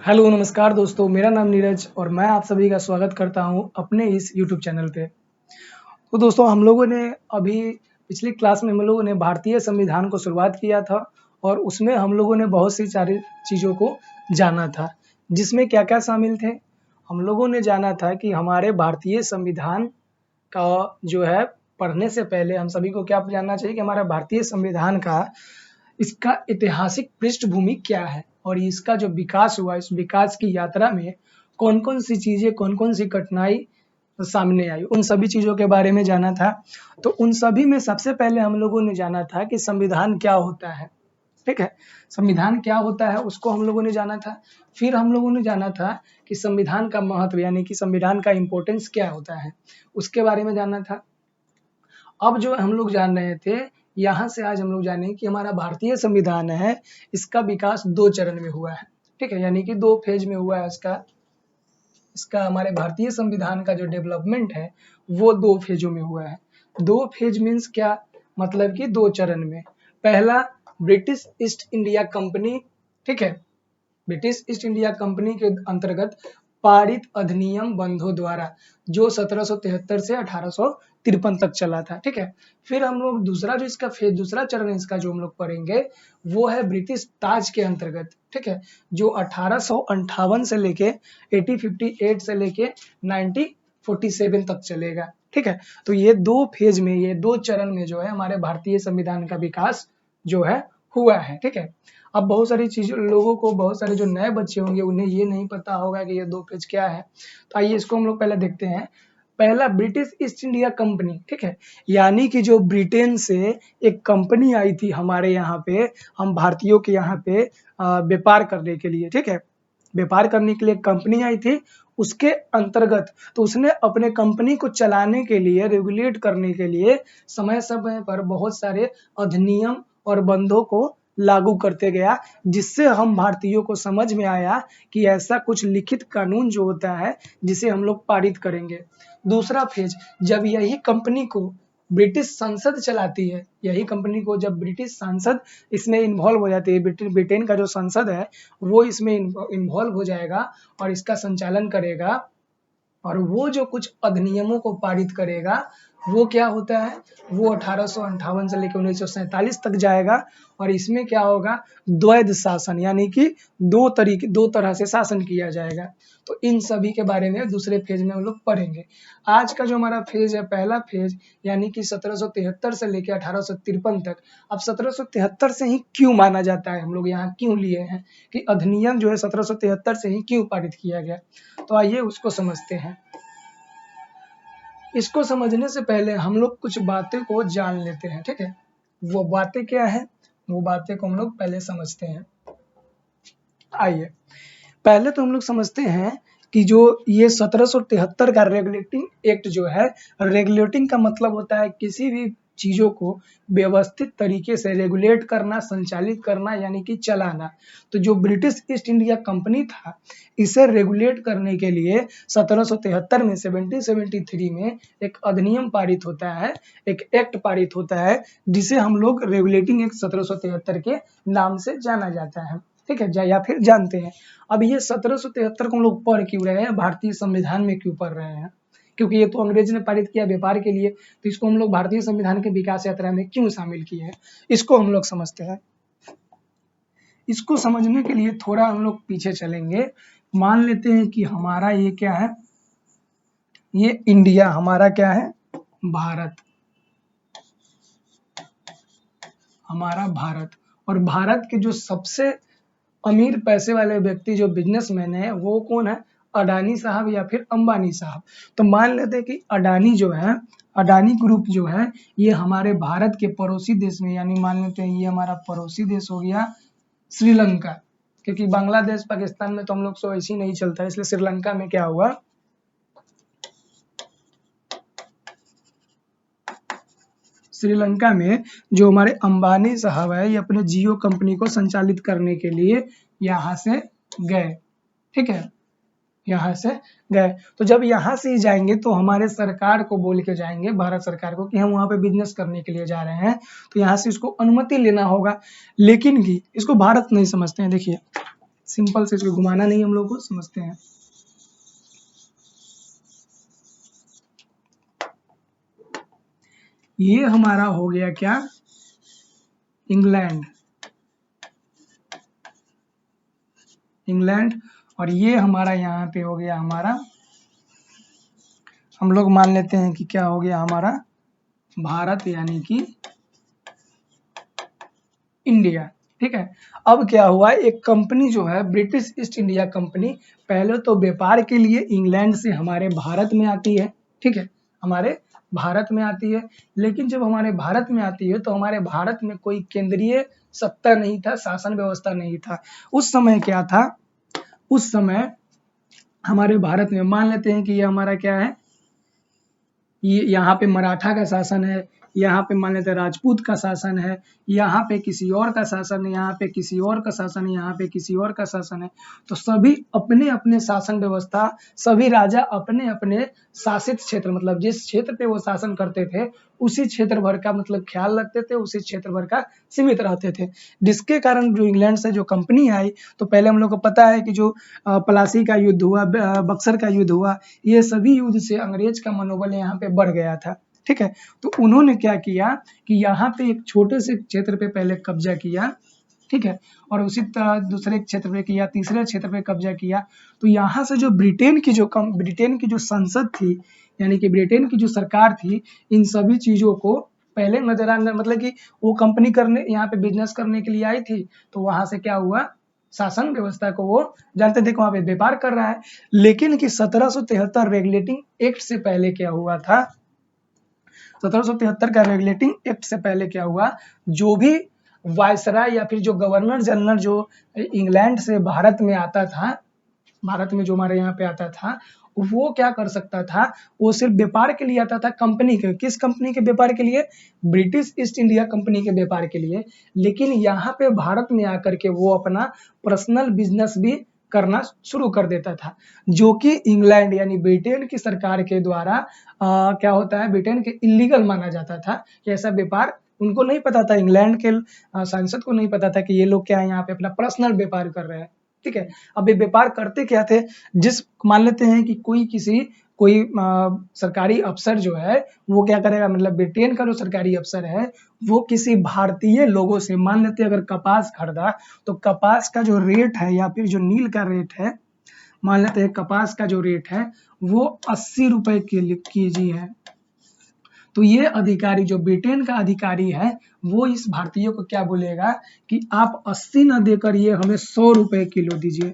Hello नमस्कार दोस्तों, मेरा नाम नीरज और मैं आप सभी का स्वागत करता हूं अपने इस यूट्यूब चैनल पे। तो दोस्तों हम लोगों ने अभी पिछली क्लास में हम लोगों ने भारतीय संविधान को शुरुआत किया था और उसमें हम लोगों ने बहुत सी सारी चीज़ों को जाना था, जिसमें क्या-क्या शामिल थे। हम लोगों ने जाना था कि हमारे भारतीय संविधान का जो है पढ़ने से पहले हम सभी को क्या जानना चाहिए कि हमारा भारतीय संविधान का इसका ऐतिहासिक पृष्ठभूमि क्या है और इसका जो विकास हुआ, इस विकास की यात्रा में कौन-कौन सी चीज़ें, कौन-कौन सी कठिनाई सामने आई, उन सभी चीज़ों के बारे में जाना था। तो उन सभी में सबसे पहले हम लोगों ने जाना था कि संविधान क्या होता है, ठीक है? संविधान क्या होता है उसको हम लोगों ने जाना था। फिर हम लोगों ने जाना था कि संविधान का महत्व यानी कि संविधान का इम्पोर्टेंस क्या होता है, उसके बारे में जानना था। अब जो हम लोग जान रहे थे, यहाँ से आज हम लोग जानेंगे कि हमारा भारतीय संविधान है, इसका विकास 2 चरण में हुआ है, ठीक है? यानी कि 2 फेज़ में हुआ है इसका। इसका हमारे भारतीय संविधान का जो डेवलपमेंट है, वो 2 फेज़ों में हुआ है। 2 फेज़ मीन्स क्या? मतलब कि 2 चरण में। पहला ब्रिटिश ईस्ट इंडिया कंपनी, ठीक है? ब्रिटिश ईस्ट इंडिया कंपनी के अंतर्गत पारित अधिनियम बंधों द्वारा जो 1773 से 1853 तक चला था, ठीक है? फिर हम लोग दूसरा जो इसका दूसरा चरण इसका जो हम लोग पढ़ेंगे वो है ब्रिटिश ताज के अंतर्गत, ठीक है? जो 1858 से लेके 1858 से लेके 1947 तक चलेगा, ठीक है? तो ये 2 फेज में, ये 2 चरण में जो है हमारे भारतीय संविधान का विकास जो है हुआ है, ठीक है? अब बहुत सारी चीज़ें लोगों को, बहुत सारे जो नए बच्चे होंगे उन्हें ये नहीं पता होगा कि ये 2 फेज क्या है। तो आइए इसको हम लोग पहले देखते हैं। पहला ब्रिटिश ईस्ट इंडिया कंपनी, ठीक है? यानी कि जो ब्रिटेन से एक कंपनी आई थी हमारे यहाँ पे, हम भारतीयों के यहाँ पे व्यापार करने के लिए, ठीक है? व्यापार करने के लिए कंपनी आई थी, उसके अंतर्गत तो उसने अपने कंपनी को चलाने के लिए, रेगुलेट करने के लिए समय-समय पर बहुत सारे अधिनियम और बंधों को लागू करते गया, जिससे हम भारतीयों को समझ में आया कि ऐसा कुछ लिखित कानून जो होता है, जिसे हम लोग पारित करेंगे। दूसरा फेज, जब यही कंपनी को ब्रिटिश संसद चलाती है, यही कंपनी को जब ब्रिटिश संसद इसमें इन्वॉल्व हो जाती है, ब्रिटेन का जो संसद है, वो इसमें इन्वॉल्व हो जाएगा और इसका संचालन करेगा और वो जो कुछ अधिनियमों को पारित करेगा, वो क्या होता है, वो 1858 से लेकर 1947 तक जाएगा और इसमें क्या होगा, द्वैध शासन यानी कि 2 तरह से शासन किया जाएगा। तो इन सभी के बारे में दूसरे फेज में हम लोग पढ़ेंगे। आज का जो हमारा फेज है, पहला फेज यानी कि 1773 से लेकर 1853 तक। अब 1773 से ही क्यों माना जाता है, हम लोग यहाँ क्यों लिए हैं कि अधिनियम जो है 1773 से ही क्यों पारित किया गया? तो आइए उसको समझते हैं। इसको समझने से पहले हम लोग कुछ बातें को जान लेते हैं, ठीक है? वो बातें क्या है, वो बातें को हम लोग पहले समझते हैं। आइए, पहले तो हम लोग समझते हैं कि जो ये 1773 का रेगुलेटिंग एक्ट जो है, रेगुलेटिंग का मतलब होता है किसी भी चीज़ों को व्यवस्थित तरीके से रेगुलेट करना, संचालित करना यानी कि चलाना। तो जो ब्रिटिश ईस्ट इंडिया कंपनी था, इसे रेगुलेट करने के लिए 1773 में 1773 में एक अधिनियम पारित होता है, एक एक्ट पारित होता है, जिसे हम लोग रेगुलेटिंग एक्ट 1773 के नाम से जाना जाता है, ठीक है? या फिर जानते हैं। अब ये 1773 को हम लोग पढ़ क्यों रहे हैं, भारतीय संविधान में क्यों पढ़ रहे हैं? क्योंकि ये तो अंग्रेज ने पारित किया व्यापार के लिए, तो इसको हम लोग भारतीय संविधान के विकास यात्रा में क्यों शामिल किए हैं, इसको हम लोग समझते हैं। इसको समझने के लिए थोड़ा हम लोग पीछे चलेंगे। मान लेते हैं कि हमारा ये क्या है, ये इंडिया, हमारा क्या है, भारत, हमारा भारत। और भारत के जो सबसे अमीर पैसे वाले व्यक्ति, जो बिजनेसमैन है, वो कौन है, अडानी साहब या फिर अंबानी साहब। तो मान लेते हैं कि अडानी जो है, अडानी ग्रुप जो है, ये हमारे भारत के पड़ोसी देश में, यानी मान लेते हैं ये हमारा पड़ोसी देश हो गया श्रीलंका, क्योंकि बांग्लादेश पाकिस्तान में तो हम लोग सो ऐसे ही नहीं चलता है, इसलिए श्रीलंका में क्या हुआ, श्रीलंका में जो हमारे अंबानी साहब है, ये अपने जियो कंपनी को संचालित करने के लिए यहाँ से गए, ठीक है? यहाँ से गए। तो जब यहाँ से ही जाएंगे तो हमारे सरकार को बोल के जाएंगे, भारत सरकार को, कि हम वहाँ पे बिजनेस करने के लिए जा रहे हैं, तो यहाँ से इसको अनुमति लेना होगा। लेकिन कि इसको भारत नहीं समझते हैं। देखिए, सिंपल से इसको घुमाना नहीं हम लोग को, समझते हैं। ये हमारा हो गया क्या, इंग्लैंड, इंग्लैंड, और ये हमारा यहाँ पे हो गया हमारा, हम लोग मान लेते हैं कि क्या हो गया हमारा, भारत यानी कि इंडिया। ठीक है, अब क्या हुआ, एक कंपनी जो है ब्रिटिश ईस्ट इंडिया कंपनी, पहले तो व्यापार के लिए इंग्लैंड से हमारे भारत में आती है। ठीक है, हमारे भारत में आती है, लेकिन जब हमारे भारत में आती है तो हमारे भारत में कोई केंद्रीय सत्ता नहीं था, शासन व्यवस्था नहीं था। उस समय क्या था, उस समय हमारे भारत में मान लेते हैं कि ये हमारा क्या है, ये यहाँ पे मराठा का शासन है, यहाँ पे मान लेते हैं राजपूत का शासन है, यहाँ पे किसी और का शासन है, यहाँ पे किसी और का शासन है, यहाँ पे किसी और का शासन है। तो सभी अपने अपने शासन व्यवस्था, सभी राजा अपने अपने शासित क्षेत्र, मतलब जिस क्षेत्र पे वो शासन करते थे उसी क्षेत्र भर का मतलब ख्याल रखते थे, उसी क्षेत्र भर का सीमित रहते थे। जिसके कारण जो इंग्लैंड से जो कंपनी आई, तो पहले हम लोग को पता है कि जो प्लासी का युद्ध हुआ, बक्सर का युद्ध हुआ, ये सभी युद्ध से अंग्रेज का मनोबल यहाँ पे बढ़ गया था। ठीक है, तो उन्होंने क्या किया कि यहाँ पे एक छोटे से क्षेत्र पे पहले कब्जा किया। ठीक है, और उसी तरह दूसरे क्षेत्र पे किया, तीसरे क्षेत्र पे कब्जा किया। तो यहाँ से जो ब्रिटेन की जो संसद थी, यानी कि ब्रिटेन की जो सरकार थी, इन सभी चीजों को पहले नजरअंदाज, मतलब कि वो कंपनी करने यहाँ पे बिजनेस करने के लिए आई थी, तो वहां से क्या हुआ, शासन व्यवस्था को वो जानते थे कि वहां पे व्यापार कर रहा है। लेकिन कि 1773 रेगुलेटिंग एक्ट से पहले क्या हुआ था, 1773 का रेगुलेटिंग एक्ट से पहले क्या हुआ, जो भी वायसराय या फिर जो गवर्नर जनरल जो इंग्लैंड से भारत में आता था, भारत में जो हमारे यहाँ पे आता था, वो क्या कर सकता था, वो सिर्फ व्यापार के लिए आता था, कंपनी के, किस कंपनी के व्यापार के लिए, ब्रिटिश ईस्ट इंडिया कंपनी के व्यापार के लिए। लेकिन यहाँ पे भारत में आकर के वो अपना पर्सनल बिजनेस भी करना शुरू कर देता था, जो कि इंग्लैंड यानी ब्रिटेन की सरकार के द्वारा क्या होता है, ब्रिटेन के इलीगल माना जाता था कि ऐसा व्यापार, उनको नहीं पता था, इंग्लैंड के सांसद को नहीं पता था कि ये लोग क्या है यहाँ पे अपना पर्सनल व्यापार कर रहे हैं। ठीक है, अब ये व्यापार करते क्या थे, जिस मान लेते हैं कि कोई सरकारी अफसर जो है वो क्या करेगा, मतलब ब्रिटेन का जो सरकारी अफसर है वो किसी भारतीय लोगों से, मान लेते हैं अगर कपास खरीदा, तो कपास का जो रेट है या फिर जो नील का रेट है, मान लेते हैं कपास का जो रेट है वो 80 रुपए केजी है। तो ये अधिकारी, जो ब्रिटेन का अधिकारी है, वो इस भारतीय को क्या बोलेगा कि आप 80 न देकर ये हमें 100 रुपए किलो दीजिए।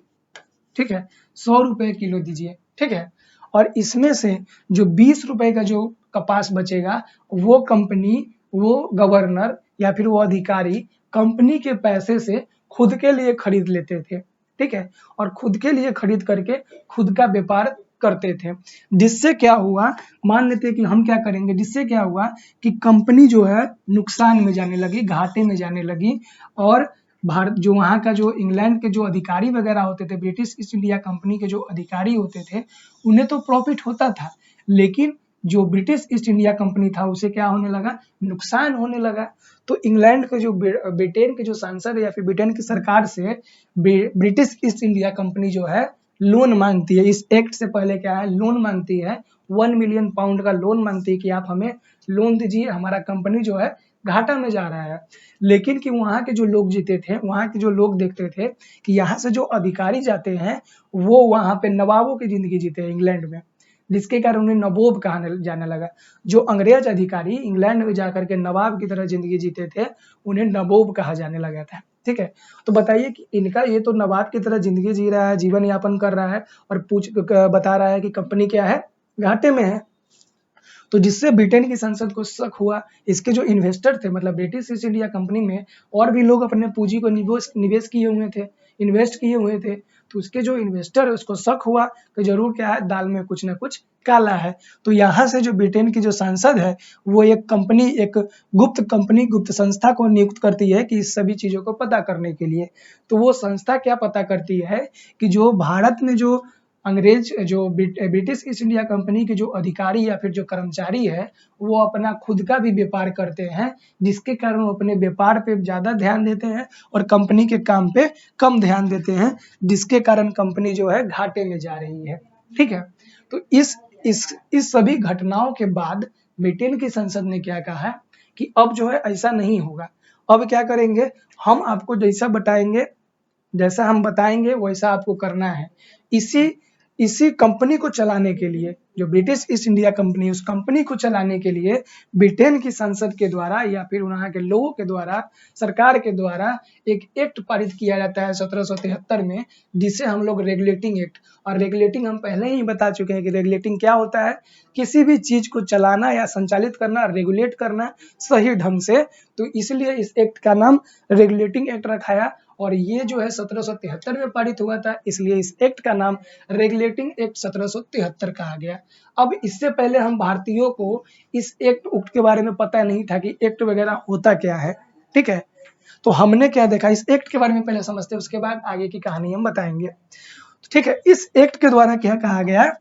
ठीक है, 100 रुपए किलो दीजिए। ठीक है, और इसमें से जो 20 रुपए का जो कपास बचेगा, वो कंपनी, वो गवर्नर या फिर वो अधिकारी कंपनी के पैसे से खुद के लिए खरीद लेते थे। ठीक है, और खुद के लिए खरीद करके खुद का व्यापार करते थे। जिससे क्या हुआ, मान लेते हैं कि हम क्या करेंगे, जिससे क्या हुआ कि कंपनी जो है नुकसान में जाने लगी, घाटे में जाने लगी, और भारत जो वहाँ का जो इंग्लैंड के जो अधिकारी वगैरह होते थे, ब्रिटिश ईस्ट इंडिया कंपनी के जो अधिकारी होते थे, उन्हें तो प्रॉफिट होता था, लेकिन जो ब्रिटिश ईस्ट इंडिया कंपनी था उसे क्या होने लगा, नुकसान होने लगा। तो इंग्लैंड के जो ब्रिटेन के जो सांसद या फिर ब्रिटेन की सरकार से ब्रिटिश ईस्ट इंडिया कंपनी जो है लोन मांगती है। इस एक्ट से पहले क्या है, लोन मांगती है, 1 मिलियन पाउंड का लोन मांगती है कि आप हमें लोन दीजिए, हमारा कंपनी जो है घाटा में जा रहा है। लेकिन कि वहाँ के जो लोग जीते थे, वहाँ के जो लोग देखते थे कि यहाँ से जो अधिकारी जाते हैं वो वहाँ पे नवाबों की जिंदगी जीते हैं इंग्लैंड में, जिसके कारण उन्हें नबोब कहा जाने लगा। जो अंग्रेज अधिकारी इंग्लैंड में जाकर के नवाब की तरह जिंदगी जीते थे, उन्हें नबोब कहा जाने लगा था। ठीक है, तो बताइए कि इनका ये तो नवाब की तरह जिंदगी जी रहा है, जीवन यापन कर रहा है, और बता रहा है कि कंपनी क्या है, घाटे में है। तो जिससे ब्रिटेन की संसद को शक हुआ, इसके जो इन्वेस्टर थे, मतलब ब्रिटिश ईस्ट इंडिया कंपनी में और भी लोग अपने पूंजी को निवेश किए हुए थे, इन्वेस्ट किए हुए थे, तो उसके जो इन्वेस्टर है उसको शक हुआ कि जरूर क्या है, दाल में कुछ ना कुछ काला है। तो यहाँ से जो ब्रिटेन की जो सांसद है वो एक गुप्त संस्था को नियुक्त करती है कि इस सभी चीजों को पता करने के लिए। तो वो संस्था क्या पता करती है कि जो भारत में जो अंग्रेज जो ब्रिटिश ईस्ट इंडिया कंपनी के जो अधिकारी या फिर जो कर्मचारी है वो अपना खुद का भी व्यापार करते हैं, जिसके कारण वो अपने व्यापार पे ज़्यादा ध्यान देते हैं और कंपनी के काम पे कम ध्यान देते हैं, जिसके कारण कंपनी जो है घाटे में जा रही है। ठीक है, तो इस सभी घटनाओं के बाद ब्रिटेन की संसद ने क्या कहा कि अब जो है ऐसा नहीं होगा। अब क्या करेंगे, हम आपको जैसा हम बताएंगे वैसा आपको करना है। इसी कंपनी को चलाने के लिए, जो ब्रिटिश ईस्ट इंडिया कंपनी, उस कंपनी को चलाने के लिए ब्रिटेन की संसद के द्वारा या फिर वहाँ के लोगों के द्वारा, सरकार के द्वारा एक एक्ट पारित किया जाता है 1773 में, जिसे हम लोग रेगुलेटिंग एक्ट, और रेगुलेटिंग हम पहले ही बता चुके हैं कि रेगुलेटिंग क्या होता है, किसी भी चीज को चलाना या संचालित करना, रेगुलेट करना सही ढंग से। तो इसलिए इस एक्ट का नाम रेगुलेटिंग एक्ट रखाया, और ये जो है 1773 में पारित हुआ था, इसलिए इस एक्ट का नाम रेगुलेटिंग एक्ट 1773 कहा गया। अब इससे पहले हम भारतीयों को इस एक्ट के बारे में पता नहीं था कि एक्ट वगैरह होता क्या है। ठीक है, तो हमने क्या देखा, इस एक्ट के बारे में पहले समझते हैं, उसके बाद आगे की कहानी हम बताएंगे। ठीक है, इस एक्ट के द्वारा क्या कहा गया,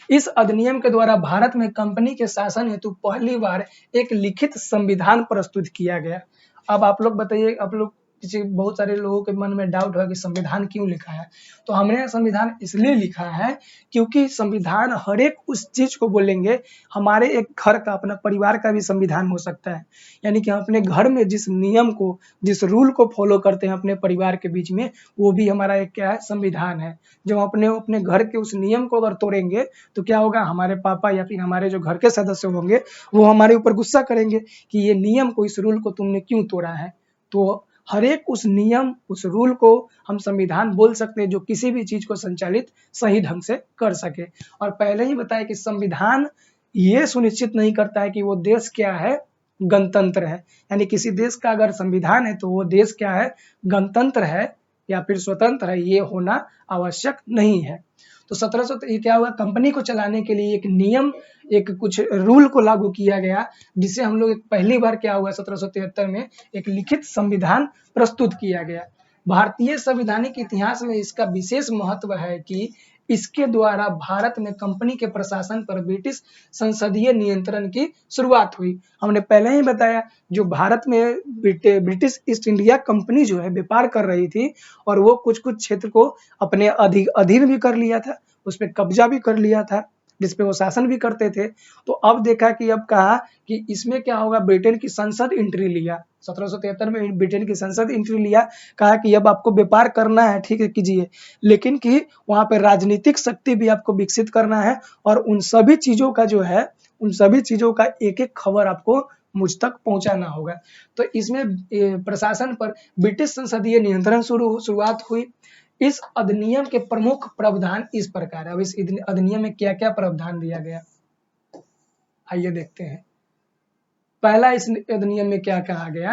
इस अधिनियम के द्वारा भारत में कंपनी के शासन हेतु पहली बार एक लिखित संविधान प्रस्तुत किया गया। अब आप लोग बताइए, आप लोग बहुत सारे लोगों के मन में डाउट है कि संविधान क्यों लिखा है। तो हमने संविधान इसलिए लिखा है क्योंकि संविधान हर एक उस चीज को बोलेंगे, हमारे एक घर का, अपना परिवार का भी संविधान हो सकता है। यानी कि हम अपने घर में जिस नियम को, जिस रूल को फॉलो करते हैं अपने परिवार के बीच में, वो भी हमारा एक क्या है, संविधान है। जब हम अपने घर के उस नियम को अगर तोड़ेंगे तो क्या होगा, हमारे पापा या फिर हमारे जो घर के सदस्य होंगे वो हमारे ऊपर गुस्सा करेंगे कि ये नियम को, इस रूल को तुमने क्यों तोड़ा है। तो हर एक उस नियम, उस रूल को हम संविधान बोल सकते हैं, जो किसी भी चीज को संचालित सही ढंग से कर सके। और पहले ही बताया कि संविधान ये सुनिश्चित नहीं करता है कि वो देश क्या है, गणतंत्र है। यानी किसी देश का अगर संविधान है तो वो देश क्या है, गणतंत्र है या फिर स्वतंत्र है, ये होना आवश्यक नहीं है। तो 1700 क्या हुआ, कंपनी को चलाने के लिए एक नियम, एक कुछ रूल को लागू किया गया, जिसे हम लोग पहली बार क्या हुआ 1773 में एक लिखित संविधान प्रस्तुत किया गया। भारतीय संवैधानिक इतिहास में इसका विशेष महत्व है कि इसके द्वारा भारत में कंपनी के प्रशासन पर ब्रिटिश संसदीय नियंत्रण की शुरुआत हुई। हमने पहले ही बताया, जो भारत में ब्रिटिश ईस्ट इंडिया कंपनी जो है व्यापार कर रही थी, और वो कुछ कुछ क्षेत्र को अपने अधीन भी कर लिया था, उस पर कब्जा भी कर लिया था, जिसपे वो शासन भी करते थे। तो अब देखा कि अब कहा कि इसमें क्या होगा, ब्रिटेन की संसद एंट्री लिया 1773 में, ब्रिटेन की संसद एंट्री लिया, कहा कि अब आपको व्यापार करना है, ठीक है कीजिए, लेकिन कि वहां पे राजनीतिक शक्ति भी आपको विकसित करना है, और उन सभी चीजों का जो है, उन सभी चीजों का एक एक खबर आपको मुझ तक पहुंचाना होगा। तो इसमें प्रशासन पर ब्रिटिश संसदीय नियंत्रण शुरुआत हुई। इस अधिनियम के प्रमुख प्रावधान इस प्रकार है। अब इस अधिनियम में क्या क्या प्रावधान दिया गया, आइए देखते हैं। पहला, इस अधिनियम में क्या कहा गया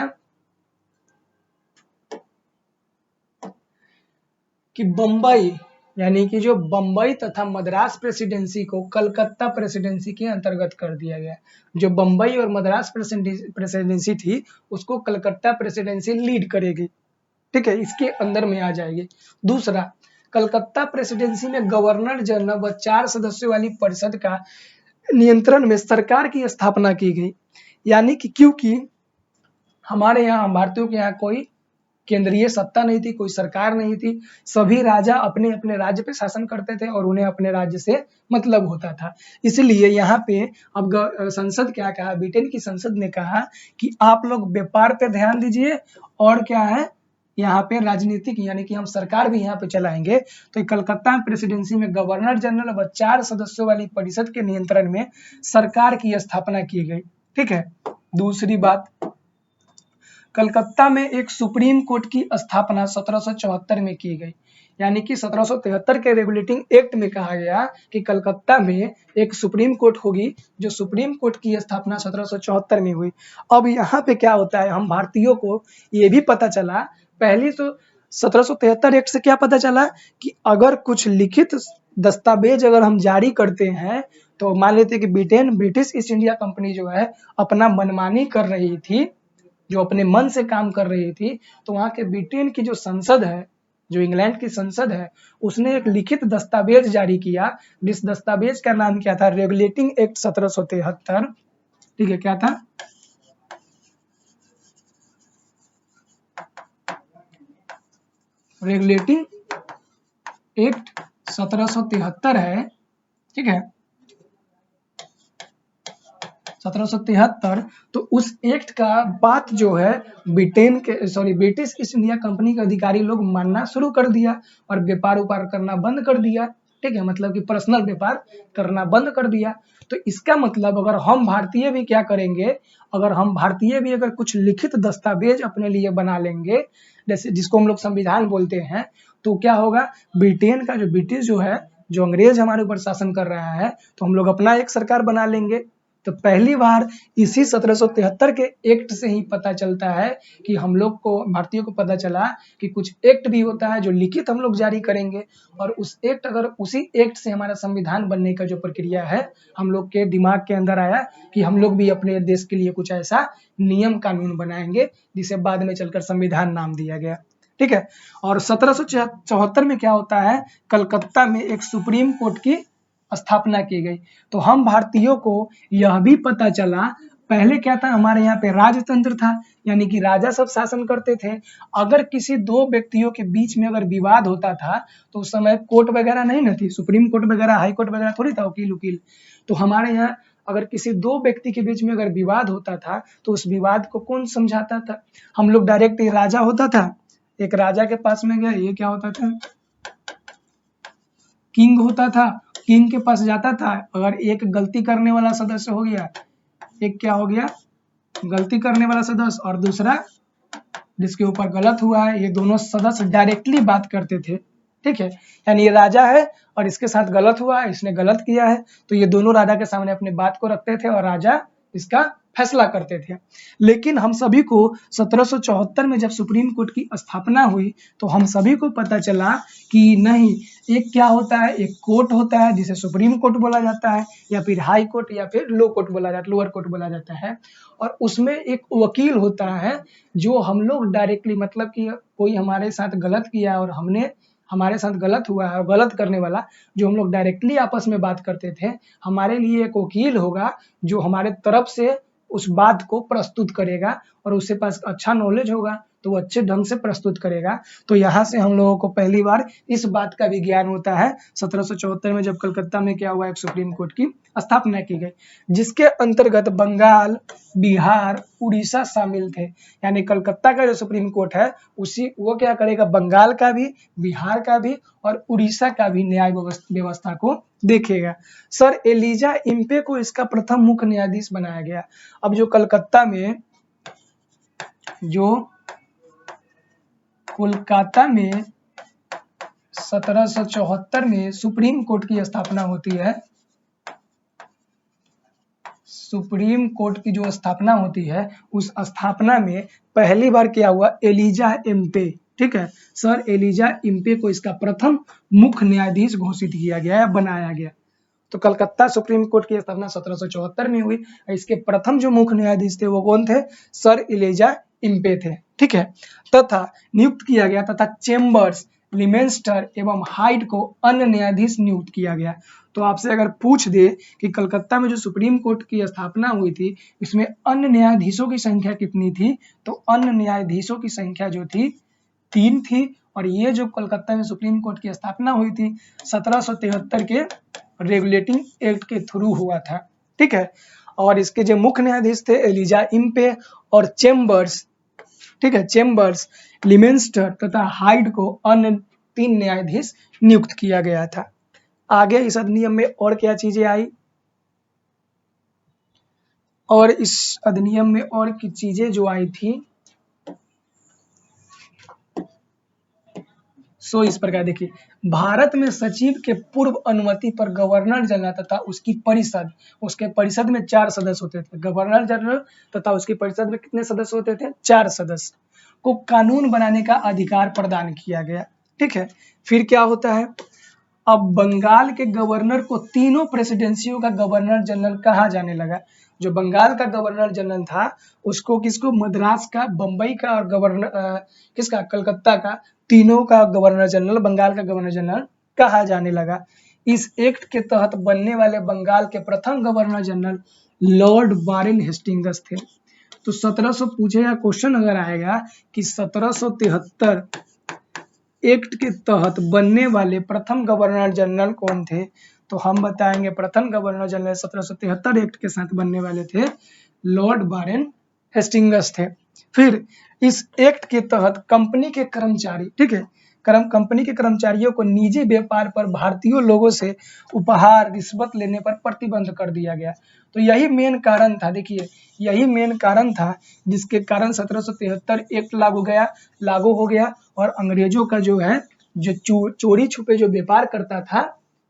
कि बंबई, यानी कि जो बंबई तथा मद्रास प्रेसिडेंसी को कलकत्ता प्रेसिडेंसी के अंतर्गत कर दिया गया। जो बंबई और मद्रास प्रेसिडेंसी थी, उसको कलकत्ता प्रेसिडेंसी लीड करेगी। ठीक है, इसके अंदर में आ जाएगी। दूसरा, कलकत्ता प्रेसिडेंसी में गवर्नर जनरल व 4 सदस्यों वाली परिषद का नियंत्रण में सरकार की स्थापना की गई। यानी कि क्योंकि हमारे यहाँ, भारतीयों के यहाँ कोई केंद्रीय सत्ता नहीं थी, कोई सरकार नहीं थी, सभी राजा अपने अपने राज्य पे शासन करते थे और उन्हें अपने राज्य से मतलब होता था। इसलिए यहाँ पे अब संसद क्या कहा, ब्रिटेन की संसद ने कहा कि आप लोग व्यापार पे ध्यान दीजिए, और क्या है, यहाँ पे राजनीतिक, यानी कि हम सरकार भी यहाँ पे चलाएंगे। तो कलकत्ता प्रेसिडेंसी में गवर्नर जनरल व 4 सदस्यों वाली परिषद के नियंत्रण में सरकार की स्थापना की गई। ठीक है। दूसरी बात, कलकत्ता में एक सुप्रीम कोर्ट की स्थापना 1774 में की गई। यानी कि 1773 के रेगुलेटिंग एक्ट में कहा गया कि कलकत्ता में एक सुप्रीम कोर्ट होगी, जो सुप्रीम कोर्ट की स्थापना 1774 में हुई। अब यहाँ पे क्या होता है, हम भारतीयों को ये भी पता चला, पहली तो 1773 एक्ट से क्या पता चला कि अगर कुछ लिखित दस्तावेज अगर हम जारी करते हैं, तो मान लेते हैं कि ब्रिटिश ईस्ट इंडिया कंपनी जो है अपना मनमानी कर रही थी, जो अपने मन से काम कर रही थी, तो वहां के ब्रिटेन की जो संसद है, जो इंग्लैंड की संसद है उसने एक लिखित दस्तावेज जारी किया, जिस दस्तावेज का नाम क्या था, रेगुलेटिंग एक्ट 1773। ठीक है, क्या था, रेगुलेटिंग एक्ट 1773 है। ठीक है, 1773। तो उस एक्ट का बात जो है ब्रिटिश ईस्ट इंडिया कंपनी के अधिकारी लोग मानना शुरू कर दिया और व्यापार करना बंद कर दिया। ठीक है, मतलब कि पर्सनल व्यापार करना बंद कर दिया। तो इसका मतलब अगर हम भारतीय भी क्या करेंगे, अगर हम भारतीय भी अगर कुछ लिखित दस्तावेज अपने लिए बना लेंगे, जैसे जिसको हम लोग संविधान बोलते हैं, तो क्या होगा, ब्रिटेन का जो ब्रिटिश जो है, जो अंग्रेज हमारे ऊपर शासन कर रहा है, तो हम लोग अपना एक सरकार बना लेंगे। तो पहली बार इसी 1773 के एक्ट से ही पता चलता है कि हम लोग को, भारतीयों को पता चला कि कुछ एक्ट भी होता है जो लिखित हम लोग जारी करेंगे, और उस एक्ट, अगर उसी एक्ट से हमारा संविधान बनने का जो प्रक्रिया है, हम लोग के दिमाग के अंदर आया कि हम लोग भी अपने देश के लिए कुछ ऐसा नियम कानून बनाएंगे जिसे बाद में चलकर संविधान नाम दिया गया। ठीक है, और 1774 में क्या होता है, कलकत्ता में एक सुप्रीम कोर्ट की स्थापना की गई। तो हम भारतीयों को यह भी पता चला, पहले क्या था, हमारे यहाँ पे राजतंत्र था, यानी कि राजा सब शासन करते थे। अगर किसी दो व्यक्तियों के बीच में अगर विवाद होता था तो उस समय कोर्ट वगैरह नहीं ना थी, सुप्रीम कोर्ट वगैरह, हाई कोर्ट वगैरह थोड़ी था, वकील उकील। तो हमारे यहाँ अगर किसी दो व्यक्ति के बीच में अगर विवाद होता था तो उस विवाद को कौन समझाता था, हम लोग डायरेक्ट, राजा होता था, एक राजा के पास में गया, ये क्या होता था, किंग होता था, किंग के पास जाता था। अगर एक गलती करने वाला सदस्य हो गया, एक क्या हो गया, गलती करने वाला सदस्य, और दूसरा जिसके ऊपर गलत हुआ है, ये दोनों सदस्य डायरेक्टली बात करते थे। ठीक है, यानी ये राजा है और इसके साथ गलत हुआ है, इसने गलत किया है, तो ये दोनों राजा के सामने अपनी बात को रखते थे और राजा इसका फैसला करते थे। लेकिन हम सभी को 1774 में जब सुप्रीम कोर्ट की स्थापना हुई तो हम सभी को पता चला कि नहीं, एक क्या होता है, एक कोर्ट होता है जिसे सुप्रीम कोर्ट बोला जाता है, या फिर हाई कोर्ट, या फिर लो कोर्ट बोला जाता है, लोअर कोर्ट बोला जाता है। और उसमें एक वकील होता है जो हम लोग डायरेक्टली, मतलब कि कोई हमारे साथ गलत किया और हमारे साथ गलत हुआ है, और गलत करने वाला जो हम लोग डायरेक्टली आपस में बात करते थे, हमारे लिए एक वकील होगा जो हमारे तरफ से उस बात को प्रस्तुत करेगा, और उसके पास अच्छा नॉलेज होगा तो वो अच्छे ढंग से प्रस्तुत करेगा। तो यहाँ से हम लोगों को पहली बार इस बात का भी ज्ञान होता है 1774 में, जब कलकत्ता में क्या हुआ, एक सुप्रीम कोर्ट की स्थापना की गई, जिसके अंतर्गत बंगाल, बिहार, उड़ीसा शामिल थे। यानी कलकत्ता का जो सुप्रीम कोर्ट है वो क्या करेगा, बंगाल का भी, बिहार का भी और उड़ीसा का भी न्याय व्यवस्था को देखेगा। सर एलिजा इम्पे को इसका प्रथम मुख्य न्यायाधीश बनाया गया। अब जो कलकत्ता में, जो कोलकाता में 1774 में सुप्रीम कोर्ट की स्थापना होती है, सुप्रीम कोर्ट की जो स्थापना होती है, उस स्थापना में पहली बार क्या हुआ, एलिजा इम्पे, ठीक है, सर एलिजा इम्पे को इसका प्रथम मुख्य न्यायाधीश घोषित किया गया है, बनाया गया। तो कलकत्ता सुप्रीम कोर्ट की स्थापना 1774 में हुई। इसके प्रथम जो मुख्य न्यायाधीश थे वो कौन थे, सर एलिजा इम्पे थे। ठीक है, तथा नियुक्त किया गया, तथा चेम्बर्स, लिमेंस्टर एवं हाइड को अन्य न्यायाधीश नियुक्त किया गया। तो आपसे अगर पूछ दे कि कलकत्ता में जो सुप्रीम कोर्ट की स्थापना हुई थी, इसमें अन्य न्यायाधीशों की संख्या कितनी थी, तो अन्य न्यायाधीशों की संख्या जो थी 3 थी। और ये जो कलकत्ता में सुप्रीम कोर्ट की स्थापना हुई थी 1773 के रेगुलेटिंग एक्ट के थ्रू हुआ था। ठीक है, और इसके जो मुख्य न्यायाधीश थे एलिजा इम्पे और चेम्बर्स, ठीक है, चेम्बर्स, लिमेंस्टर तथा हाइड को अन्य 3 न्यायाधीश नियुक्त किया गया था। आगे इस अधिनियम में और क्या चीजें आई, और इस अधिनियम में और की चीजें जो आई थी सो इस प्रकार देखिए, भारत में सचिव के पूर्व अनुमति पर गवर्नर जनरल तथा उसकी परिषद, उसके परिषद में 4 सदस्य होते थे, गवर्नर जनरल तथा उसकी परिषद में कितने सदस्य होते थे, 4 सदस्य, को कानून बनाने का अधिकार प्रदान किया गया। ठीक है, फिर क्या होता है, अब बंगाल के गवर्नर को तीनों प्रेसिडेंसियों का गवर्नर जनरल कहा जाने लगा। जो बंगाल का गवर्नर जनरल था उसको किसको, मद्रास का, बम्बई का और गवर्नर किसका, कलकत्ता का, तीनों का गवर्नर जनरल, बंगाल का गवर्नर जनरल कहा जाने लगा। इस एक्ट के तहत बनने वाले बंगाल के प्रथम governor general Lord Warren Hastings थे। तो 1700 पूछेगा क्वेश्चन अगर आएगा कि 1773 एक्ट के तहत बनने वाले प्रथम गवर्नर जनरल कौन थे, तो हम बताएंगे प्रथम गवर्नर जनरल 1773 एक्ट के साथ बनने वाले थे लॉर्ड वारेन हेस्टिंग्स थे। फिर इस एक्ट के तहत कंपनी के कर्मचारी, ठीक है, कंपनी के कर्मचारियों को निजी व्यापार पर भारतीय लोगों से उपहार रिश्वत लेने पर प्रतिबंध कर दिया गया। तो यही मेन कारण था, देखिए यही मेन कारण था जिसके कारण 1773 एक्ट लागू हो गया और अंग्रेजों का जो है जो चोरी छुपे जो व्यापार करता था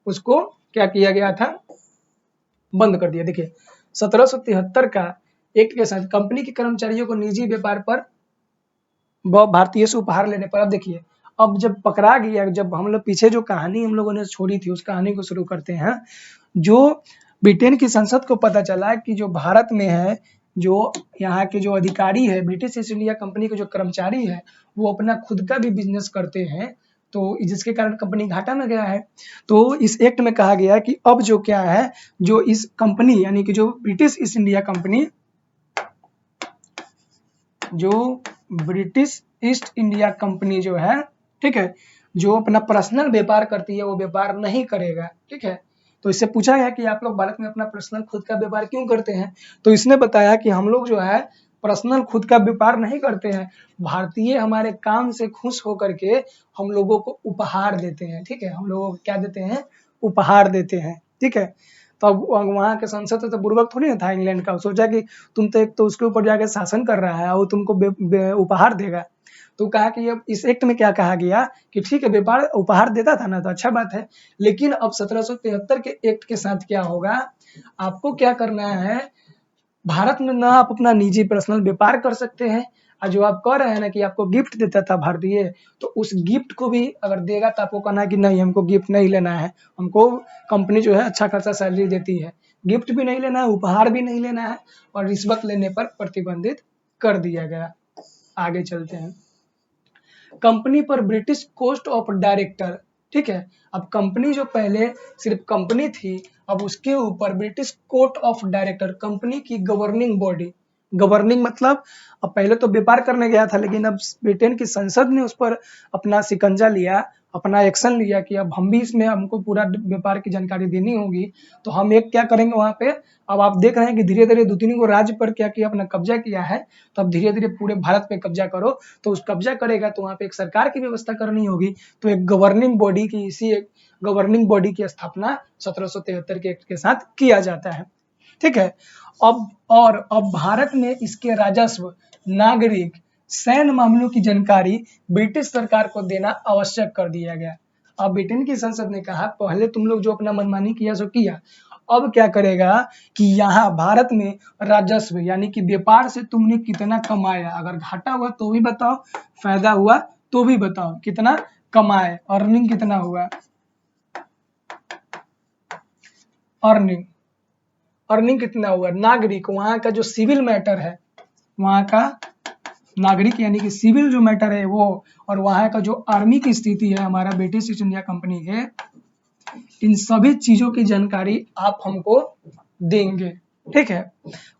उसको क्या किया गया था, बंद कर दिया। देखिए 1773 का एक्ट के साथ कंपनी के कर्मचारियों को निजी व्यापार पर भारतीय से उपहार लेने पर, अब देखिए अब जब पकड़ा गया, जब हम लोग पीछे जो कहानी हम लोगों ने छोड़ी थी उस कहानी को शुरू करते हैं। जो ब्रिटेन की संसद को पता चला कि जो भारत में है, जो यहाँ के जो अधिकारी है, ब्रिटिश ईस्ट इंडिया कंपनी के जो कर्मचारी है वो अपना खुद का भी बिजनेस करते हैं, तो जिसके कारण कंपनी घाटा में गया है। तो इस एक्ट में कहा गया कि अब जो क्या है, जो इस कंपनी यानी कि जो ब्रिटिश ईस्ट इंडिया कंपनी, जो ब्रिटिश ईस्ट इंडिया कंपनी जो है, ठीक है, जो अपना पर्सनल व्यापार करती है वो व्यापार नहीं करेगा, ठीक है। तो इससे पूछा गया कि आप लोग भारत में अपना पर्सनल खुद का व्यापार क्यों करते हैं, तो इसने बताया कि हम लोग जो है पर्सनल खुद का व्यापार नहीं करते हैं, भारतीय हमारे काम से खुश होकर के हम लोगों को उपहार देते हैं, ठीक है, हम लोगों को क्या देते हैं, उपहार देते हैं, ठीक है। तो अब वहाँ के संसद तो बुर्बक थोड़ी ना था इंग्लैंड का, सोचा कि तुम तो एक तो उसके ऊपर जाके शासन कर रहा है और तुमको उपहार देगा। तो कहा कि अब इस एक्ट में क्या कहा गया कि ठीक है व्यापार उपहार देता था ना तो अच्छा बात है, लेकिन अब 1773 के एक्ट के साथ क्या होगा, आपको क्या करना है, भारत में ना आप अपना निजी पर्सनल व्यापार कर सकते हैं, और जो आप कह रहे हैं ना कि आपको गिफ्ट देता था भारतीय, तो उस गिफ्ट को भी अगर देगा तो आपको कहना है कि नहीं हमको गिफ्ट नहीं लेना है, हमको कंपनी जो है अच्छा खासा सैलरी देती है, गिफ्ट भी नहीं लेना है, उपहार भी नहीं लेना है, और रिश्वत लेने पर प्रतिबंधित कर दिया गया। आगे चलते हैं, कंपनी पर ब्रिटिश कोस्ट ऑफ डायरेक्टर, ठीक है। अब कंपनी जो पहले सिर्फ कंपनी थी, अब उसके ऊपर British court of director, company की गवर्निंग बॉडी, गवर्निंग मतलब अब पहले तो व्यापार करने गया था लेकिन अब ब्रिटेन की संसद ने उस पर अपना शिकंजा लिया, अपना एक्शन लिया कि अब हम भी इसमें हमको पूरा व्यापार की जानकारी देनी होगी, तो हम एक क्या करेंगे वहां पे। अब आप देख रहे हैं कि धीरे धीरे 2-3 को राज्य पर क्या किया, अपना कब्जा किया है, तो अब धीरे धीरे पूरे भारत पे कब्जा करो, तो उस कब्जा करेगा तो वहां पे एक सरकार की व्यवस्था करनी होगी, तो एक गवर्निंग बॉडी की, इसी एक गवर्निंग बॉडी की स्थापना 1773 के एक्ट के साथ किया जाता है, ठीक है। अब भारत में इसके राजस्व, नागरिक, सैन्य मामलों की जानकारी ब्रिटिश सरकार को देना आवश्यक कर दिया गया। अब ब्रिटेन की संसद ने कहा पहले तुम लोग जो अपना मनमानी किया सो किया, अब क्या करेगा कि यहाँ भारत में राजस्व यानी कि व्यापार से तुमने कितना कमाया, अगर घाटा हुआ तो भी बताओ, फायदा हुआ तो भी बताओ, कितना कमाए, अर्निंग कितना हुआ, अर्निंग कितना हुआ, नागरिक, वहां का जो सिविल मैटर है, वहां का नागरिक यानी कि सिविल जो मैटर है वो, और वहां का जो आर्मी की स्थिति है हमारा ब्रिटिश ईस्ट इंडिया कंपनी के, इन सभी चीजों की जानकारी आप हमको देंगे, ठीक है।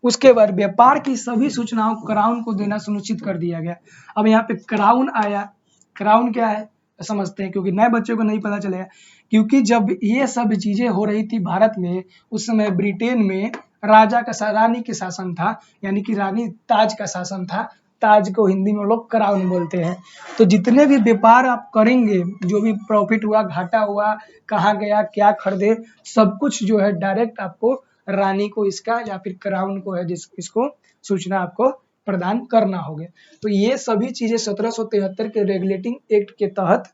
उसके बाद व्यापार की सभी सूचनाओं क्राउन को देना सुनिश्चित कर दिया गया। अब यहाँ पे क्राउन आया, क्राउन क्या है समझते हैं, क्योंकि नए बच्चों को नहीं पता चलेगा, क्योंकि जब ये सब चीजें हो रही थी भारत में, उस समय ब्रिटेन में राजा का, रानी के शासन था, यानी कि रानी ताज का शासन था, ताज को हिंदी में लोग क्राउन बोलते हैं। तो जितने भी व्यापार आप करेंगे, जो भी प्रॉफिट हुआ, घाटा हुआ, कहाँ गया, क्या खरीदे, सब कुछ जो है डायरेक्ट आपको रानी को इसका या फिर क्राउन को है इसको सूचना आपको प्रदान करना होगा। तो ये सभी चीजें 1773 के रेगुलेटिंग एक्ट के तहत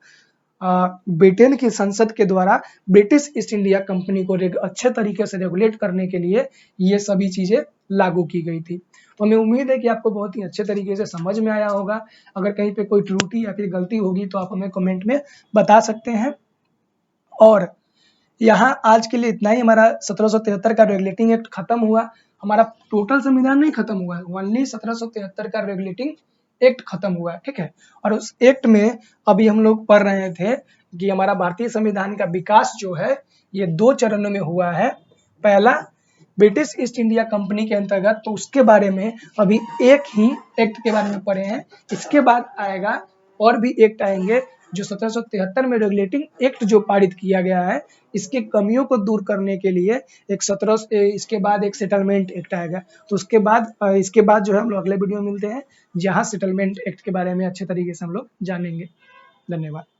ब्रिटेन की संसद के द्वारा ब्रिटिश ईस्ट इंडिया कंपनी को अच्छे तरीके से रेगुलेट करने के लिए ये सभी चीजें लागू की गई थी। तो हमें उम्मीद है कि आपको बहुत ही अच्छे तरीके से समझ में आया होगा। अगर कहीं पे कोई त्रुटि या फिर गलती होगी तो आप हमें कमेंट में बता सकते हैं। और यहाँ आज के लिए इतना ही, हमारा 1773 का रेगुलेटिंग एक्ट खत्म हुआ। हमारा टोटल संविधान नहीं खत्म हुआ है, ओनली 1773 का रेगुलेटिंग एक्ट खत्म हुआ है, ठीक है। और उस एक्ट में अभी हम लोग पढ़ रहे थे कि हमारा भारतीय संविधान का विकास जो है ये 2 चरणों में हुआ है। पहला ब्रिटिश ईस्ट इंडिया कंपनी के अंतर्गत, तो उसके बारे में अभी एक ही एक्ट के बारे में पढ़े हैं। इसके बाद आएगा और भी एक्ट आएंगे जो 1773 में रेगुलेटिंग एक्ट जो पारित किया गया है, इसकी कमियों को दूर करने के लिए इसके बाद एक सेटलमेंट एक्ट आएगा। तो इसके बाद जो है हम लोग अगले वीडियो में मिलते हैं, जहां सेटलमेंट एक्ट के बारे में अच्छे तरीके से हम लोग जानेंगे। धन्यवाद।